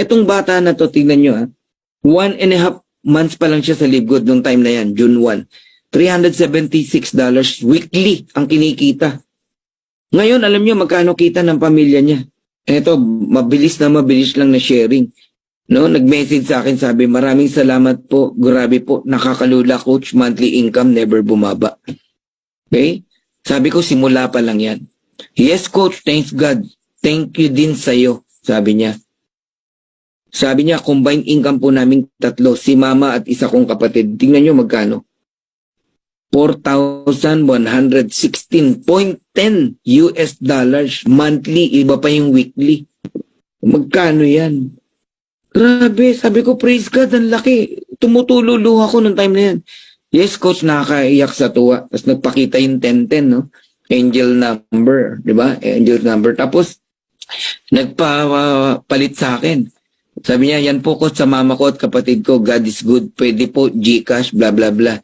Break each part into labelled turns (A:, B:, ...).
A: Itong bata na to, tingnan nyo 1.5 months pa lang siya sa Live Good nung time na yan, June 1. $376 weekly ang kinikita. Ngayon, alam nyo magkano kita ng pamilya niya. Ito, mabilis lang na sharing. No, nag-message sa akin, sabi, maraming salamat po, grabe po, nakakalula coach, monthly income never bumaba. Okay? Sabi ko, simula pa lang yan. Yes coach, thanks God. Thank you din sa'yo, sabi niya. Sabi niya, combined income po namin tatlo, si mama at isa kong kapatid. Tingnan nyo magkano. 4,116.10 US dollars monthly, iba pa yung weekly. Magkano yan? Grabe, sabi ko, praise God, ang laki. Tumutululuha ko nung time na yan. Yes, coach, nakakaiyak sa tuwa. Tapos nagpakita yung 1010, no? Angel number, di ba? Angel number. Tapos, nagpapalit sa akin. Sabi niya, yan po coach sa mama ko at kapatid ko. God is good. Pwede po, GCash, bla bla bla.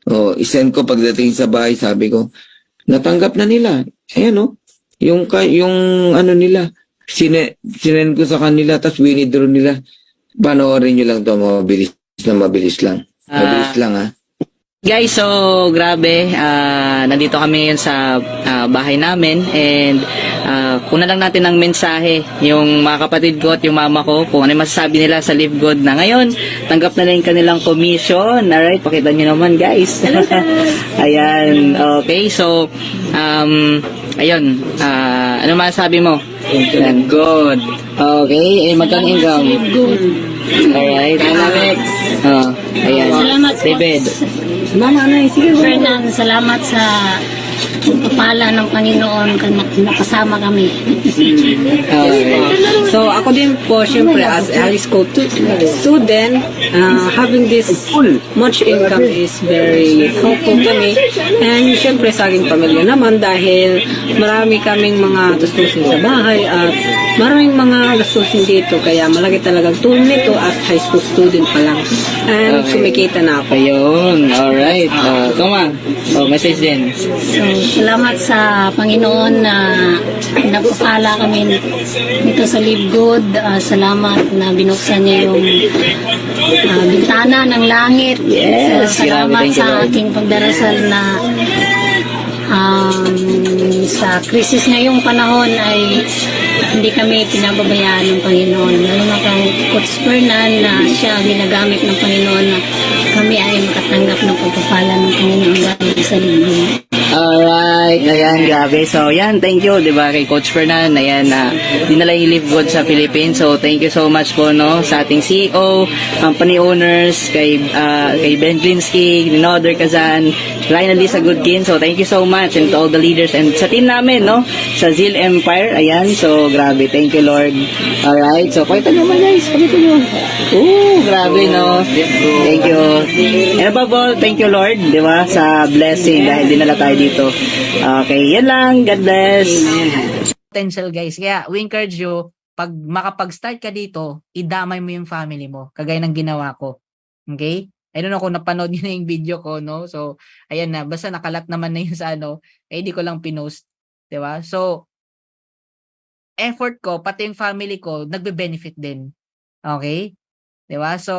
A: O, isend ko pagdating sa bahay, sabi ko, natanggap na nila. Ayan, no? Yung ano nila, sinend ko sa kanila, tapos winidraw nila. Panoorin nyo lang to, mabilis lang. Mabilis lang, ha?
B: Guys, so grabe, nandito kami ngayon sa bahay namin and kuna lang natin ng mensahe yung mga kapatid ko at yung mama ko kung ano yung masasabi nila sa Live Good na ngayon. Tanggap na lang yung kanilang commission. Alright, pakita nyo naman guys. Ayan, okay. So, ayun, ano masasabi mo? Ayan. Good. Okay, magkano income? Alright. Alex. Ayan.
C: Salamat po.
B: David.
C: Mama, sige. Fernan, salamat sa pagpapala ng Panginoon nakasama kami.
D: Okay. So ako din po, syempre, as a high school student, having this much income is very helpful to me. And syempre sa aking pamilya naman dahil marami kaming mga gastusin sa bahay at maraming mga gastusin dito. Kaya malaki talagang tulong nito as high school student pa lang. And kumikita na ako.
B: Ayun, alright. Come on. Message din.
C: So, salamat sa Panginoon na nagpapala kami dito sa Live Good. Salamat na binuksan niya yung bintana ng langit.
B: Yes,
C: So, salamat
B: grabe, thank you,
C: sa
B: Lord.
C: aking pagdarasal na sa krisis ngayong panahon ay hindi kami pinababayaan ng Panginoon. Lalo na kang Coach Fernan na siya ginagamit ng Panginoon na kami ay makatanggap ng pagpapala ng Panginoon dahil sa Live.
B: Alright, ayan, grabe. So, yan, thank you, di ba, kay Coach Fernan. Ayan, dinala yung Live Good sa Philippines. So, thank you so much po, no, sa ating CEO, company owners, kay Ben Glinsky, Dinoder Kazan, Ryan Alisa Goodkin. So, thank you so much and to all the leaders and sa team namin, no, sa Zeal Empire. Ayan, so, grabe. Thank you, Lord. Alright, so, pakita nyo naman, guys. Pakita nyo. Grabe, no. Thank you. And above all, thank you, Lord, di ba, sa blessing dahil dinala tayo dito. Okay, yan lang. God bless. Potential, guys. Kaya, we encourage you, pag makapag-start ka dito, idamay mo yung family mo. Kagaya ng ginawa ko. Okay? I don't know kung napanood nyo na yung video ko, no? So, ayan na. Basta nakalat naman na yun sa ano. Di ko lang pinost. Diba? So, effort ko, pati yung family ko, nagbe-benefit din. Okay? Diba? So,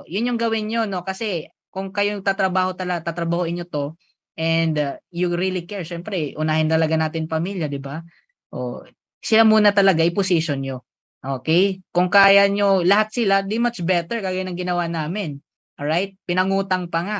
B: yun yung gawin nyo, no? Kasi, kung kayong tatrabahoin nyo to, and you really care, syempre, unahin talaga natin pamilya, di ba? O, sila muna talaga, i-position nyo. Okay? Kung kaya nyo, lahat sila, di much better, kagaya ng ginawa namin. Alright? Pinangutang pa nga.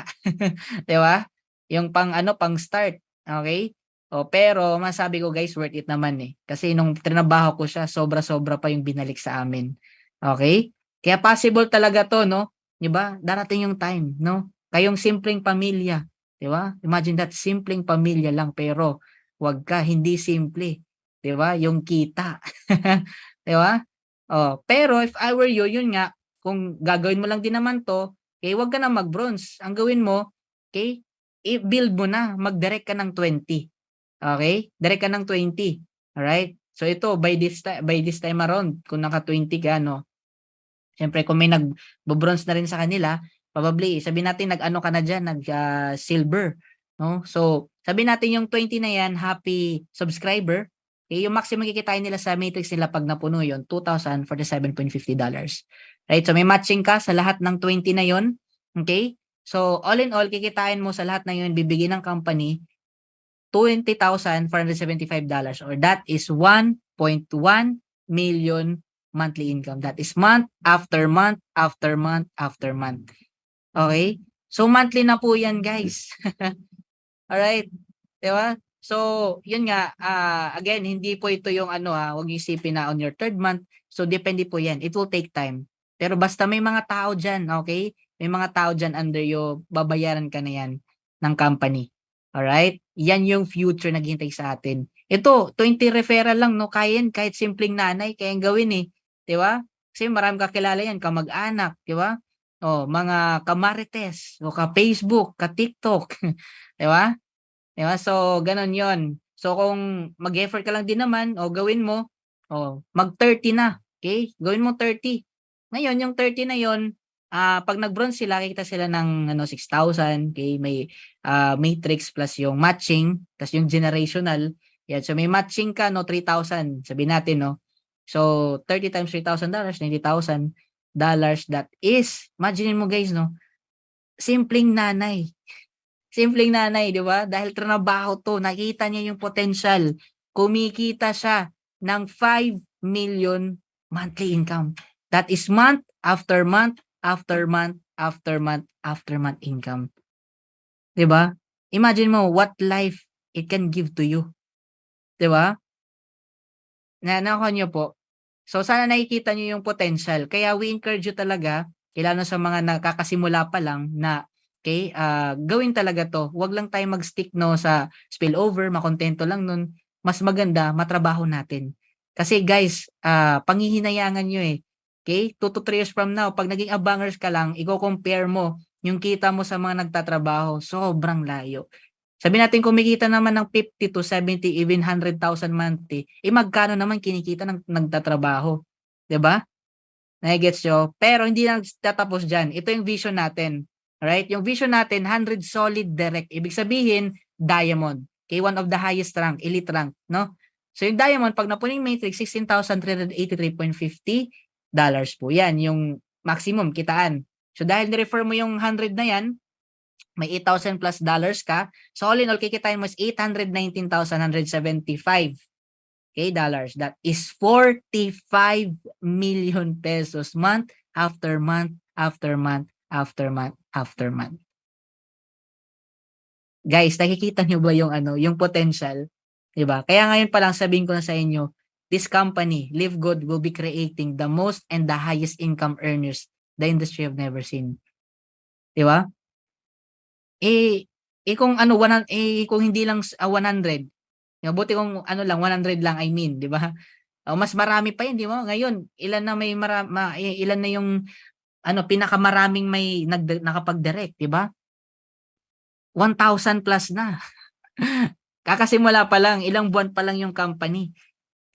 B: Di ba? Yung pang start. Okay? O, pero, masabi ko guys, worth it naman eh. Kasi nung trinabaho ko siya, sobra-sobra pa yung binalik sa amin. Okay? Kaya possible talaga to, no? Di ba? Darating yung time, no? Kayong simpleng pamilya, di ba? Imagine that, simpleng pamilya lang, pero wag ka, hindi simple. Di ba? Yung kita. Di ba? Oh, pero if I were you, yun nga, kung gagawin mo lang din naman to, okay, wag ka na mag-bronze. Ang gawin mo, okay, i-build mo na, mag-direct ka ng 20. Okay? Direct ka ng 20. Alright? So ito, by this time around, kung naka-20 ka, no, siyempre, kung may nag-bronze na rin sa kanila, probably, sabi natin nag-ano ka na dyan, nag-silver. No? So, sabi natin yung 20 na yan, happy subscriber. Okay, yung maximum kikitain nila sa matrix nila pag napuno yun, $2,047.50. Right? So may matching ka sa lahat ng 20 na yun. Okay? So all in all, kikitain mo sa lahat na yun, bibigyan ng company $20,475 or that is 1.1 million monthly income. That is month after month after month after month. Okay? So monthly na po yan, guys. Alright? Diba? So, yun nga, again, hindi po ito yung huwag niyo isipin na on your third month. So, depende po yan. It will take time. Pero basta may mga tao dyan, okay? May mga tao dyan under you, babayaran ka na yan ng company. Alright? Yan yung future naghihintay sa atin. Ito, 20 referral lang, no? Kaya yan, kahit simpleng nanay, kaya gawin eh. Diba? Kasi marami kakilala yan, kamag-anak, diba? O, mga kamarites, o ka-Facebook, ka-TikTok, diba? Diba? So, ganun yon. So, kung mag-effort ka lang din naman, o gawin mo, mag-30 na. Okay? Gawin mo 30. Ngayon, yung 30 na yon, pag nag-bronze sila, kikita sila ng 6,000. Okay? May matrix plus yung matching, plus yung generational. Yan. So, may matching ka, 3,000. Sabihin natin, no? So, 30 times $3,000, $90,000. That is, imagine mo guys, no? Simpleng nanay. Simpleng nanay, di ba? Dahil trabaho to, nakita niya yung potential. Kumikita siya ng 5 million monthly income. That is month after month after month after month after month income. Di ba? Imagine mo what life it can give to you. Di ba? Nakuha niyo po. So sana nakikita niyo yung potential. Kaya we encourage you talaga, lalo sa mga nakakasimula pa lang na okay, gawin talaga to. Huwag lang tayo mag-stick sa spillover, makontento lang nun. Mas maganda, matrabaho natin. Kasi guys, panghihinayangan nyo eh. Okay? 2 to 3 years from now, pag naging abangers ka lang, i-compare mo yung kita mo sa mga nagtatrabaho. Sobrang layo. Sabi natin kumikita naman ng 50 to 70, even 100,000 monthly. Magkano naman kinikita ng nagtatrabaho? 'Di ba? Nagigets nyo? Pero hindi lang tatapos dyan. Ito yung vision natin. Alright? Yung vision natin, 100 solid direct. Ibig sabihin, diamond. Okay, one of the highest rank, elite rank, no? So yung diamond, pag napuning matrix, $16,383.50 po. Yan, yung maximum kitaan. So dahil ni-refer mo yung 100 na yan, may 8,000 plus dollars ka. So all in all, kikitain mo is 819,175. Okay, dollars. That is 45 million pesos month after month after month after month after month. Guys, nakikita nyo ba yung potential? 'Di ba? Kaya ngayon pa lang sabihin ko na sa inyo, this company, Live Good, will be creating the most and the highest income earners the industry have never seen. 'Di ba? Kung kung hindi lang 100, buti kung lang 100 lang, I mean, 'di ba? Mas marami pa 'yun, 'di ba? Ngayon, ilan na ilan na yung pinakamaraming may nakapag-direct, 'di ba? 1,000 plus na. Kakasimula pa lang, ilang buwan pa lang yung company,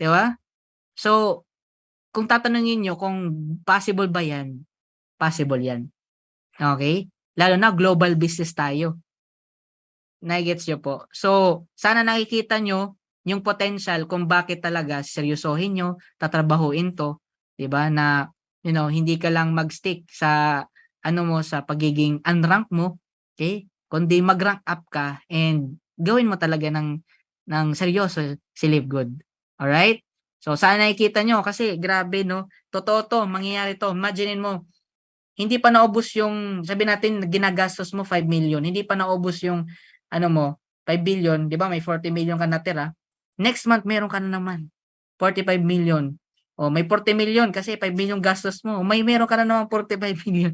B: 'di ba? So, kung tatanungin niyo kung possible ba 'yan, possible 'yan. Okay? Lalo na global business tayo. Nagets nyo po. So, sana nakikita nyo yung potential kung bakit talaga seryosohin nyo, tatrabahuin to, 'di ba? Na hindi ka lang mag-stick sa sa pagiging unrank mo, okay? Kundi mag-rank up ka and gawin mo talaga ng seryoso si Live Good. All right? So, sana nakikita nyo kasi grabe, no? Totoo to, mangyayari to. Imagine mo, hindi pa naubos yung, sabi natin, ginagastos mo 5 million. Hindi pa naubos yung 5 billion, 'di ba? May 40 million ka natira. Next month meron ka na naman 45 million. May 40 million kasi 5 million gastos mo. Meron ka na naman 45 million.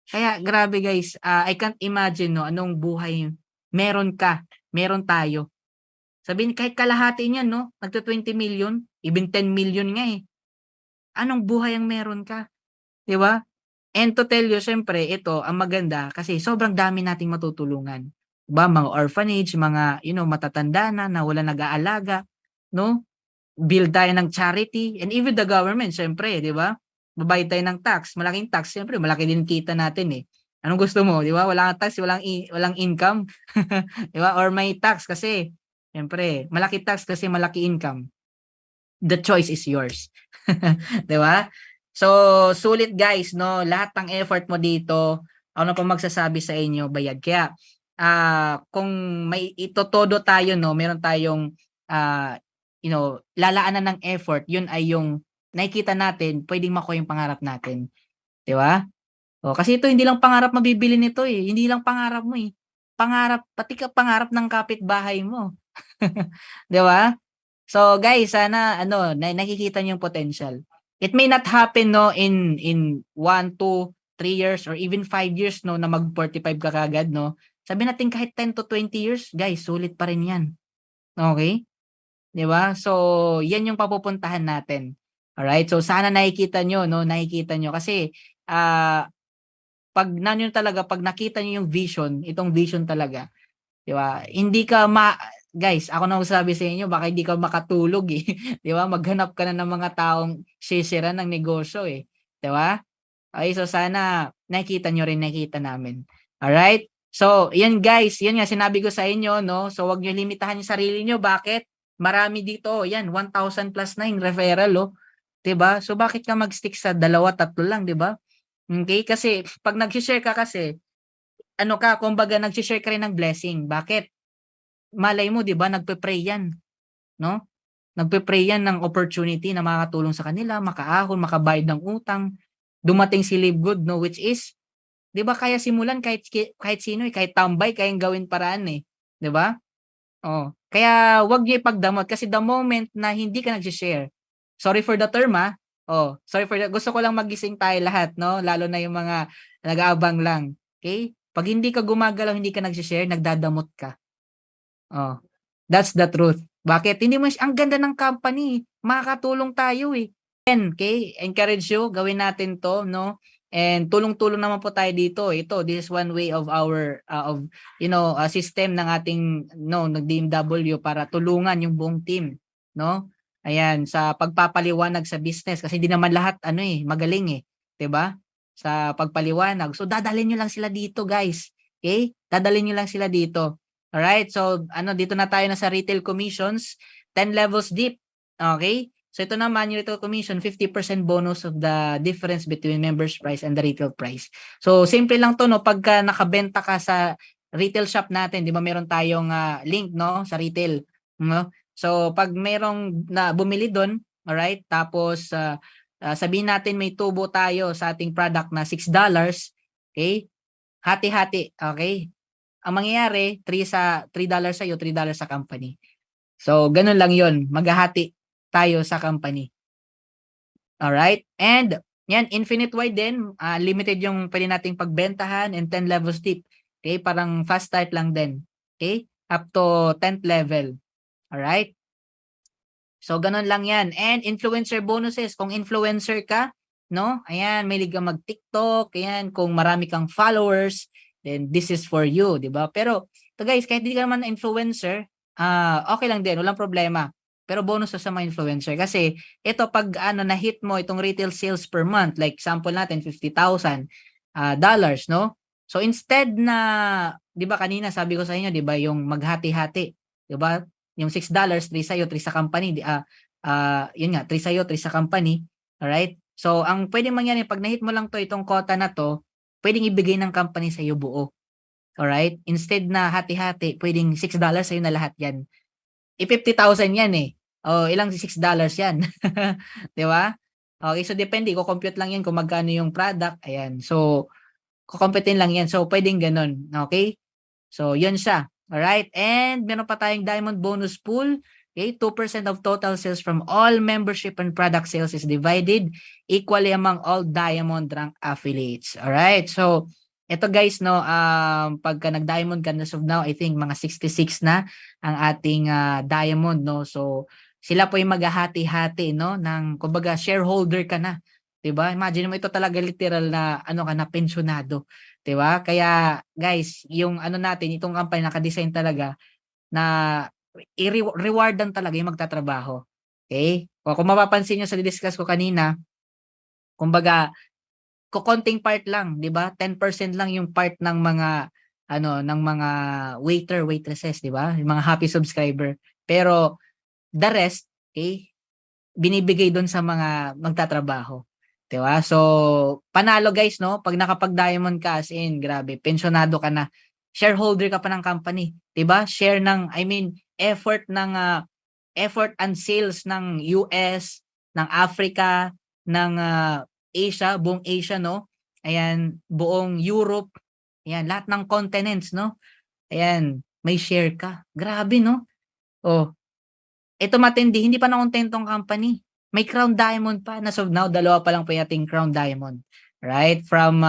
B: Kaya grabe guys, I can't imagine anong buhay meron ka, meron tayo. Sabihin kahit kalahati niyan, nagto 20 million, even 10 million nga eh. Anong buhay ang meron ka? 'Di ba? And to tell you, syempre, ito ang maganda kasi sobrang dami nating matutulungan. Diba? Mga orphanage, mga matatanda na wala nag-aalaga, no? Build tayo ng charity and even the government, syempre, 'di ba? Babayad tayo ng tax, malaking tax, syempre, malaki din kita natin eh. Anong gusto mo, 'di ba? Wala kang tax, walang income, 'di ba? Or may tax kasi syempre, malaki tax kasi malaki income.
E: the choice is yours. 'Di ba? So, sulit guys, no? Lahat ng effort mo dito, ano pa magsasabi sa inyo, bayad. Kaya, kung may itotodo tayo, no, meron tayong, lalaanan ng effort, yun ay yung nakikita natin, pwedeng makuha yung pangarap natin. 'Di ba? O, kasi ito, hindi lang pangarap mabibili nito eh. Hindi lang pangarap mo eh. Pangarap, pati ka pangarap ng kapitbahay mo. 'Di ba? So guys, sana nakikita niyo yung potential. It may not happen no in 1, 2, 3 years or even 5 years no na mag 45 ka kagad no. Sabi natin kahit 10 to 20 years, guys, sulit pa rin 'yan. Okay? 'Di ba? So, 'yan yung papupuntahan natin. Alright? So sana nakikita niyo no, nakikita niyo kasi pag nanyo talaga, pag nakita niyo yung vision, itong vision talaga, 'di ba? Hindi ka guys, ako na magsasabi sa inyo, baka hindi ka makatulog eh. 'Di ba? Maghanap ka na ng mga taong sisira ng negosyo eh. 'Di ba? Okay, so sana nakita nyo rin, nakita namin. Alright? So, yan guys, yan nga sinabi ko sa inyo, no? So, wag nyo limitahan yung sarili nyo. Bakit? Marami dito. Yan, 1,000 plus na yung referral, oh. 'Di ba? So, bakit ka mag-stick sa 2, 3 lang, 'di ba? Okay? Kasi, pag nag-share ka kasi, kumbaga, nag-share ka rin ng blessing. Bakit? Malay mo, 'di ba, nagpe-pray 'yan, no? Nagpe-pray 'yan ng opportunity na makakatulong sa kanila, makaahon, makabayad ng utang. Dumating si Live Good, no, which is 'di ba kaya simulan kahit sino eh, kahit tambay kayang gawin paraan eh, 'di ba? Oh, kaya wag niyo ipagdamot kasi the moment na hindi ka nag-share. Sorry for the term sorry for gusto ko lang magising tayo lahat, no, lalo na yung mga nag-aabang lang. Okay? Pag hindi ka gumagalaw, hindi ka nag-share, nagdadamot ka. Oh, that's the truth. Bakit? Hindi mo ang ganda ng company, makakatulong tayo eh. And, okay, encourage you, gawin natin 'to, no? And tulong-tulong naman po tayo dito. This is one way of our system ng ating ng DMW para tulungan yung buong team, no? Ayan, sa pagpapaliwanag sa business kasi hindi naman lahat magaling eh, 'di ba? Sa pagpaliwanag. So dadalhin niyo lang sila dito, guys. Okay? Dadalhin niyo lang sila dito. Alright, so dito na tayo na sa retail commissions, 10 levels deep. Okay? So ito naman yung retail commission, 50% bonus of the difference between members price and the retail price. So simple lang to, no, pagka nakabenta ka sa retail shop natin, 'di ba meron tayong link, no, sa retail, no? So pag merong na bumili doon, alright? Tapos sabihin natin may tubo tayo sa ating product na $6, okay? Hati-hati, okay? Ang mangyayari, $3 sa iyo, $3 sa company. So, ganun lang yun. Maghahati tayo sa company. Alright? And, yan, infinite wide din. Limited yung pwede nating pagbentahan and 10 levels deep. Okay? Parang fast start lang din. Okay? Up to 10th level. Alright? So, ganun lang yan. And influencer bonuses. Kung influencer ka, no? Ayan, may liga mag-TikTok. Ayan, kung marami kang followers, then this is for you, 'di ba? Pero to guys, kahit hindi ka naman na influencer, okay lang din, walang problema. Pero bonus sa mga influencer kasi ito pag na-hit mo itong retail sales per month, like sample natin $50,000 dollars, no? So instead na, 'di ba kanina sabi ko sa inyo, 'di ba, yung maghati-hati, 'di ba? Yung $6, 3 sa iyo, 3 sa company, yun nga, 3 sa iyo, 3 sa company. Alright? So ang pwedeng mangyari pag na-hit mo lang itong quota na to, pwedeng ibigay ng company sa iyo buo. Alright? Instead na hati-hati, pwedeng $6 sa iyo na lahat yan. 50,000 yan eh. O, ilang $6 yan. 'Di ba? Okay, so depende. Ko-compute lang yan kung magkano yung product. Ayan. So, kukomputin lang yan. So, pwedeng ganun. Okay? So, yun siya. Alright? And meron pa tayong diamond bonus pool. Okay, 2% of total sales from all membership and product sales is divided equally among all Diamond Rank affiliates. All right. So, ito guys, no, pagka nag-Diamond ka as of now, I think mga 66 na ang ating Diamond, no. So, sila po yung maghahati-hati, no, ng kumbaga shareholder ka na, 'di ba? Imagine mo ito talaga literal na ka na pensyonado, 'di ba? Kaya guys, yung natin, itong company naka-design talaga na i-rewardan talaga yung magtatrabaho. Okay? O kung mapapansin nyo sa discuss ko kanina, kumbaga, konting part lang, 'di ba? 10% lang yung part ng mga ng mga waiter, waitresses, 'di ba? Yung mga happy subscriber. Pero the rest, okay? binibigay doon sa mga magtatrabaho. 'Di ba? So, panalo guys, no? Pag nakapag-diamond ka, as in, grabe, pensionado ka na. Shareholder ka pa ng company, 'di ba? Share ng, I mean, effort and sales ng US, ng Africa, ng Asia, buong Asia, no? Ayan, buong Europe, ayan, lahat ng continents, no? Ayan, may share ka. Grabe, no? Oh, ito matindi, hindi pa nakontento ang company. May Crown Diamond pa. As of now, dalawa pa lang po yung ating Crown Diamond. Right? From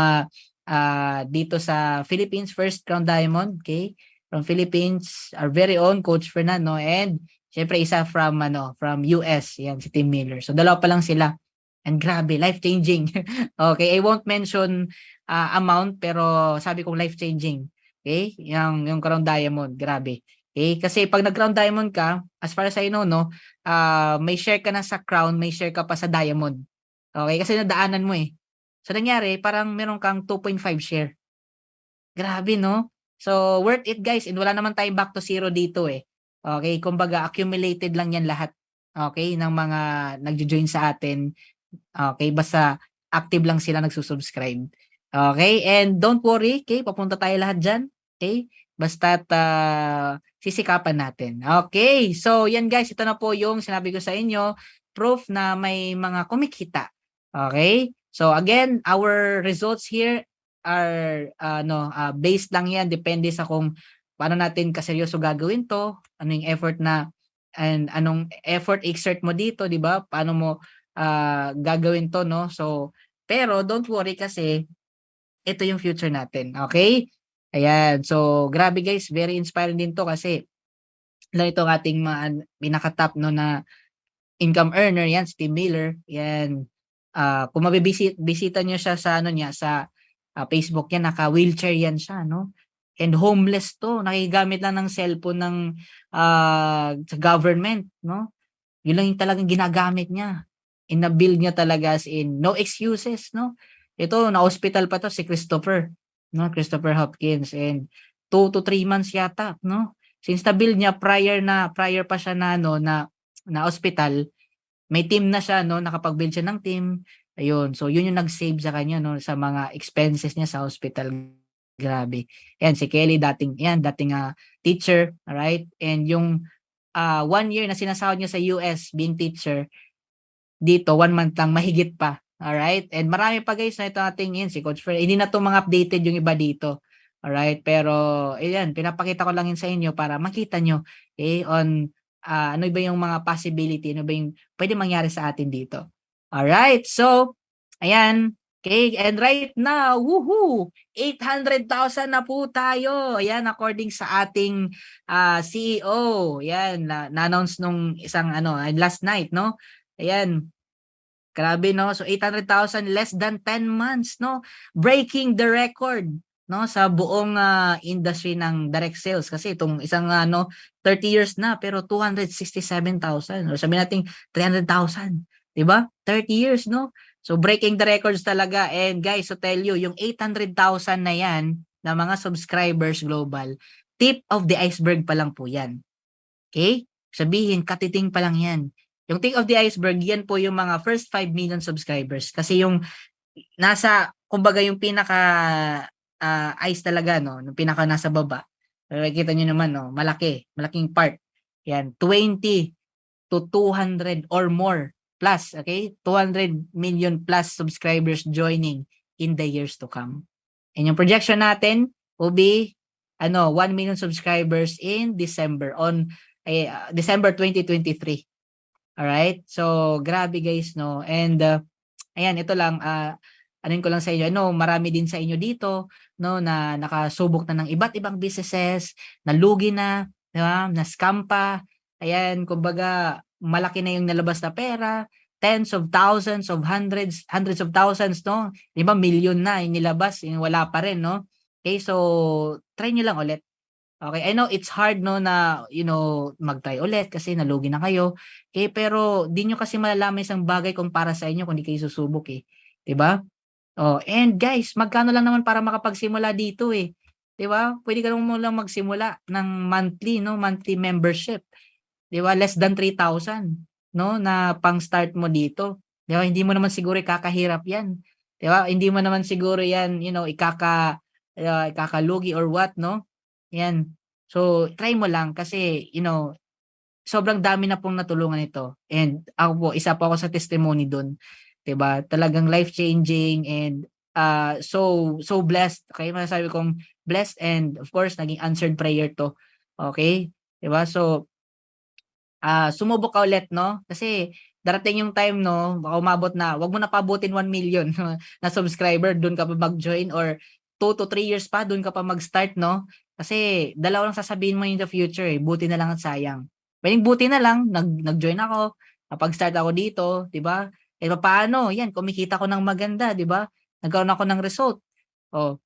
E: dito sa Philippines, first Crown Diamond. Okay? From Philippines, our very own Coach Fernando. And syempre isa from US. Yan, si Tim Miller. So dalawa pa lang sila. And grabe, life-changing. Okay, I won't mention amount, pero sabi kong life-changing. Okay? Yung Crown Diamond, grabe. Okay? Kasi pag nag-Crown Diamond ka, as far as I know, no, may share ka na sa Crown, may share ka pa sa Diamond. Okay? Kasi nadaanan mo eh. So nangyari, parang meron kang 2.5 share. Grabe, no? So, worth it guys. And wala naman tayong back to zero dito eh. Okay? Kumbaga, accumulated lang yan lahat. Okay? Ng mga nagjo-join sa atin. Okay? Basta active lang sila nagsusubscribe. Okay? And don't worry. Okay? Papunta tayo lahat dyan. Okay? Basta't sisikapan natin. Okay. So, yan guys. Ito na po yung sinabi ko sa inyo. Proof na may mga kumikita. Okay? So, again, our results here are based lang yan. Depende sa kung paano natin kaseryoso gagawin to. Ano yung effort na and anong effort exert mo dito, di ba? Paano mo gagawin to, no? So, pero don't worry kasi ito yung future natin. Okay? Ayan. So, grabe guys. Very inspiring din to kasi lalo itong ating pinaka-top no, na income earner. Yan, si Tim Miller. Yan. Kung mabibisita nyo siya sa Facebook yan, naka-wheelchair yan siya, no? And homeless to. Nakigamit lang ng cellphone ng sa government, no? Yun lang yung talagang ginagamit niya. And na-build niya talaga as in no excuses, no? Ito, na-hospital pa to si Christopher, no? Christopher Hopkins. And 2 to 3 months yata, no? Since na-build niya prior pa siya na hospital, may team na siya, no? Nakapag-build siya ng team. Ayun. So, yun yung nag-save sa kanya, no? Sa mga expenses niya sa hospital. Grabe. Yan, si Kelly, dating teacher. Alright? And yung 1 year na sinasahod niya sa US being teacher, dito, 1 month lang, mahigit pa. Alright? And marami pa guys na ito ating si Coach Fer. Hindi na to mga updated yung iba dito. Alright? Pero, ayan, pinapakita ko lang yun sa inyo para makita nyo on ano ba yung mga possibility, ano ba yung pwede mangyari sa atin dito. Alright, so, ayan, okay, and right now, woohoo, 800,000 na po tayo. Ayan, according sa ating CEO. Ayan, na-announce nung isang last night, no? Ayan, grabe, no? So, 800,000 less than 10 months, no? Breaking the record, no, sa buong industry ng direct sales kasi itong isang 30 years na pero 267,000 or sabihin natin 300,000, 'di ba? 30 years, no? So breaking the records talaga. And guys, to tell you, yung 800,000 na yan na mga subscribers global, tip of the iceberg pa lang po yan. Okay? Sabihin, katiting pa lang yan. Yung tip of the iceberg, yan po yung mga first 5 million subscribers. Kasi yung kumbaga yung pinaka ice talaga, no? Yung pinaka nasa baba. Makikita nyo naman, no? Malaking part. Yan, 20 to 200 or more plus, okay? 200 million plus subscribers joining in the years to come. And yung projection natin will be 1 million subscribers in December December 2023. Alright? So, grabe guys, no? And ayan, ito lang anin ko lang sa inyo, marami din sa inyo dito, no, na nakasubok na ng iba't ibang businesses, nalugi na, di ba? Na scam pa. Ayan, kumbaga, malaki na yung nalabas na pera, tens of thousands of hundreds of thousands, no? Di ba, million na yung nilabas, yung wala pa rin, no? Okay, so try nyo lang ulit. Okay, I know it's hard, no, na mag-try ulit kasi nalugi na kayo. Okay, pero di nyo kasi malalaman isang bagay kung para sa inyo kung di kayo susubok eh. Di ba? Oh, and guys, magkano lang naman para makapagsimula dito eh. 'Di ba? Pwede ka lang magsimula ng monthly membership. 'Di ba? Less than 3,000. no, na pang-start mo dito. 'Di ba? Hindi mo naman siguro ikakahirap 'yan. 'Di ba? Hindi mo naman siguro 'yan, ikakalugi or what, no? 'Yan. So, try mo lang kasi, sobrang dami na pong natulungan ito. And ako po, isa po ako sa testimony dun. 'Di ba? Talagang life-changing and so blessed. Okay, masasabi kong blessed and of course naging answered prayer to. Okay? 'Di ba? So, sumubok ka ulit, no? Kasi darating yung time, no, baka umabot na, wag mo na pabutin 1 million na subscriber, doon ka pa mag-join or 2 to 3 years pa, doon ka pa mag-start, no? Kasi dalawa lang sasabihin mo in the future, eh. Buti na lang at sayang. Pwedeng buti na lang, nag-join ako, napag-start ako dito, di ba? Eh, paano? Yan, kumikita ko ng maganda, di ba? Nagkaroon ako ng result. Oh,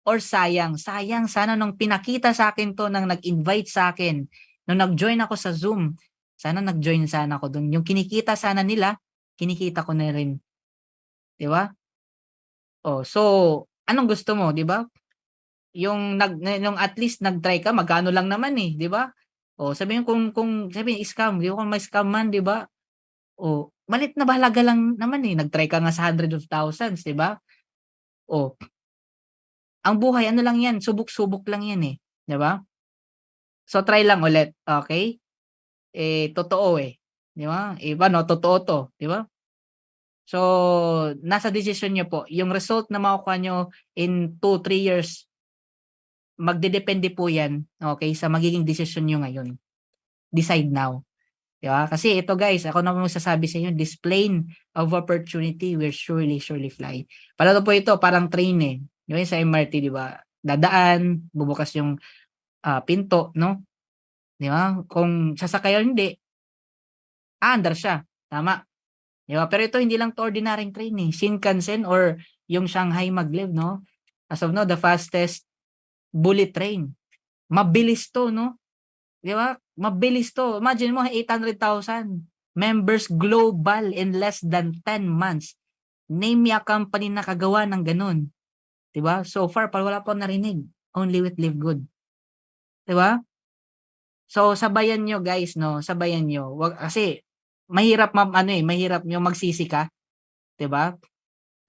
E: or sayang, sana nung pinakita sa akin to, nang nag-invite sa akin, nung nag-join ako sa Zoom, sana nag-join sana ako dun. Yung kinikita sana nila, kinikita ko na rin, 'di ba? Oh, so anong gusto mo, 'di ba? Yung at least nag-try ka, magkano lang naman eh, 'di ba? Oh, sabihin kung sabihin scam, 'di ba, kung may scam man, 'di ba? Oh, malit na bahalaga lang naman eh, nag-try ka nga sa hundreds of thousands, 'di ba? Oh, ang buhay ano lang 'yan, subok-subok lang 'yan eh, 'di ba? So try lang ulit, okay? Eh totoo eh, 'di ba? Eh paano totoo 'to, 'di ba? So, nasa desisyon niyo po. Yung result na makukuha niyo in 2, 3 years, magdedepende po yan, okay, sa magiging desisyon niyo ngayon. Decide now. Di ba? Kasi ito guys, ako na magsasabi sa inyo, this plane of opportunity will surely, surely fly. Pala po ito, parang train eh. Di ba, sa MRT, di ba? Dadaan, bubukas yung pinto, no? Di ba? Kung sasakay o hindi, aandar siya. Tama. Di ba? Pero ito hindi lang to ordinaryong train eh. Shinkansen or yung Shanghai Maglev, no? As of now, the fastest bullet train. Mabilis to, no? Di ba? Mabilis to. Imagine mo, 800,000 members global in less than 10 months. Name me a company na kagawa ng ganun. Di ba? So far, wala pa narinig. Only with Live Good. Di ba? So, sabayan nyo guys, no? Sabayan nyo. Kasi, mahirap mahirap yung magsisi ka, 'di ba?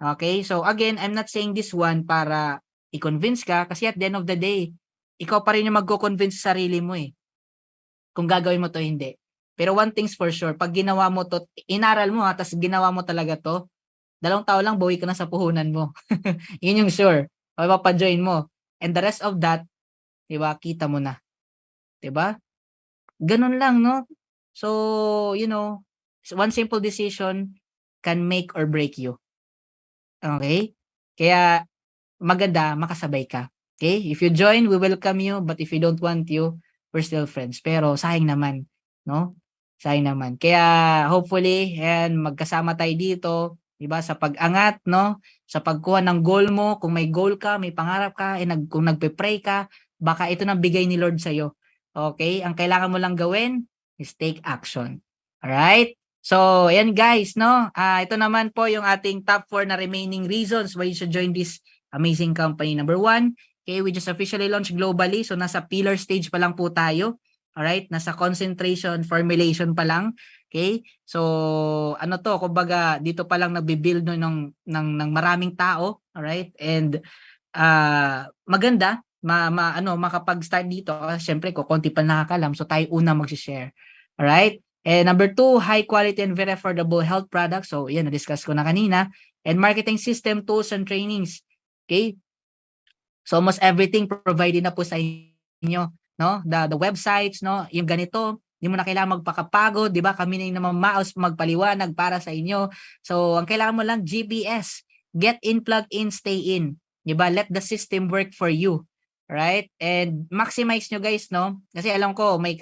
E: Okay? So again, I'm not saying this one para i-convince ka kasi at the end of the day, ikaw pa rin yung magko-convince sa sarili mo eh. Kung gagawin mo to hindi. Pero one thing's for sure, pag ginawa mo to, inaral mo tapos ginawa mo talaga to, 2 taon lang bawi ka na sa puhunan mo. Yun yung sure. O papajoin mo. And the rest of that, 'di ba? Kita mo na. 'Di ba? Ganun lang, no? So, one simple decision can make or break you. Okay? Kaya maganda makasabay ka. Okay? If you join, we welcome you. But if you don't want you, we're still friends. Pero sayang naman. No? Sayang naman. Kaya hopefully, magkasama tayo dito. Diba? Sa pag-angat, no? Sa pagkuha ng goal mo. Kung may goal ka, may pangarap ka, kung nagpe-pray ka, baka ito na bigay ni Lord sa'yo. Okay? Ang kailangan mo lang gawin is take action. Alright? So, ayan guys, no? Ito naman po yung ating top 4 na remaining reasons why you should join this amazing company. Number 1, okay, we just officially launched globally. So, nasa pillar stage pa lang po tayo. Alright? Nasa concentration, formulation pa lang. Okay? So, kumbaga, dito pa lang nagbi-build ng maraming tao. Alright? And, maganda, makapag-start dito. Siyempre, konti pa nakakalam. So, tayo una mag-share. Alright? And number 2, high quality and very affordable health products. So, yan, na-discuss ko na kanina. And marketing system, tools, and trainings. Okay? So, almost everything provided na po sa inyo. No? The websites, no? Yung ganito, hindi mo na kailangan magpakapagod. Di ba? Kami na yung namamaos magpaliwanag para sa inyo. So, ang kailangan mo lang, GBS. Get in, plug in, stay in. Di ba? Let the system work for you. Right? And maximize nyo guys, no? Kasi alam ko, may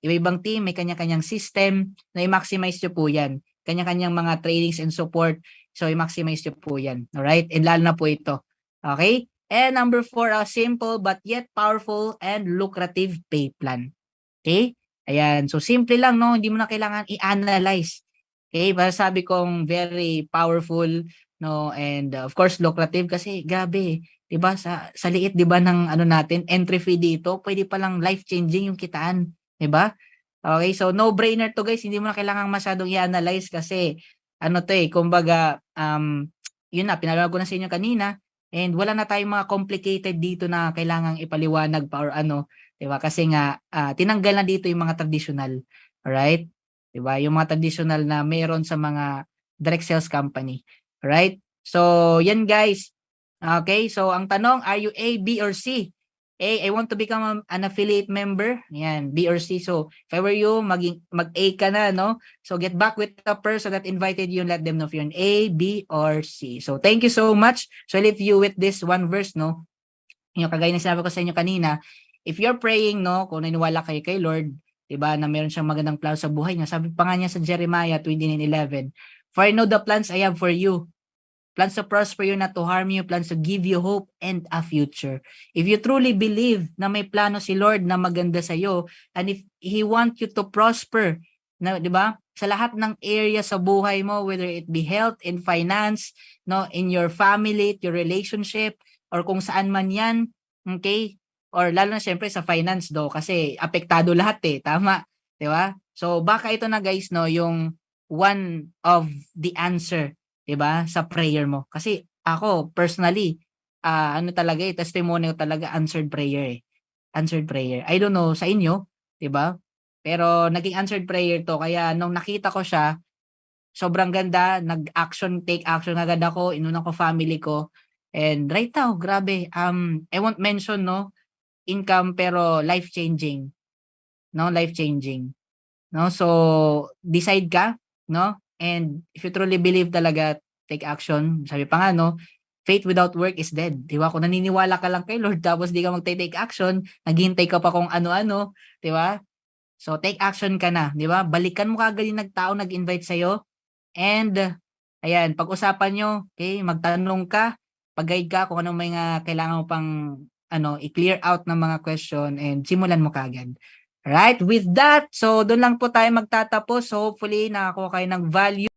E: iba-ibang team, may kanya-kanyang system na i-maximize nyo po yan. Kanya-kanyang mga trainings and support. So, i-maximize nyo po yan. Alright? And lalo na po ito. Okay? And number 4, a simple but yet powerful and lucrative pay plan. Okay? Ayan. So, simple lang, no? Hindi mo na kailangan i-analyze. Okay? Para sabi kong very powerful, no? And of course, lucrative kasi, grabe, 'di ba sa liit 'di ba ng natin entry fee dito, pwede pa lang life-changing yung kitaan, 'di ba? Okay, so no-brainer to guys, hindi mo na kailangan masyadong i-analyze kasi ano to kumbaga yun na pinalala ko na sa inyo kanina and wala na tayong mga complicated dito na kailangang ipaliwanag pa or ano, 'di ba? Kasi nga tinanggal na dito yung mga traditional. Alright? 'Di ba? Yung mga traditional na meron sa mga direct sales company. Alright? So, yan guys. Okay, so ang tanong, are you A, B, or C? A, I want to become an affiliate member. Yan, B or C. So, if I were you, mag-A ka na, no? So, get back with the person that invited you and let them know if you're an A, B, or C. So, thank you so much. So, I leave you with this one verse, no? Yung kagaya na sinabi ko sa inyo kanina, if you're praying, no, kung naniniwala kayo kay Lord, 'di ba, na meron siyang magandang plano sa buhay niya. Sabi pa nga niya sa Jeremiah 29:11, "For I know the plans I have for you, plans to prosper you, not to harm you, plans to give you hope and a future." If you truly believe na may plano si Lord na maganda sa iyo, and if He want you to prosper, na, 'di ba? Sa lahat ng area sa buhay mo, whether it be health and finance, no, in your family, your relationship, or kung saan man 'yan, okay? Or lalo na siyempre sa finance do kasi apektado lahat tama, 'di ba? So baka ito na guys no, yung one of the answer, 'di ba, sa prayer mo. Kasi ako personally, ano talaga testimony ko talaga answered prayer Answered prayer. I don't know sa inyo, 'di ba? Pero naging answered prayer 'to kaya nung nakita ko siya, sobrang ganda, take action agad ako, inuna ko family ko. And right now, grabe, I won't mention no, income pero life-changing, no, life-changing. No? So, decide ka, no? And if you truly believe talaga, take action. Sabi pa nga, no? Faith without work is dead. Di ba? Kung naniniwala ka lang kay Lord tapos di ka mag-take action, naghihintay ka pa kung ano-ano, di ba? So, take action ka na, di ba? Balikan mo kagad yung nagtao nag-invite sa'yo. And, ayan, pag-usapan nyo, okay? Magtanong ka, pag-guide ka kung anong mga kailangan mo pang i-clear out ng mga question and simulan mo kagad. Right? With that, so doon lang po tayo magtatapos. So hopefully nakakuha kayo ng value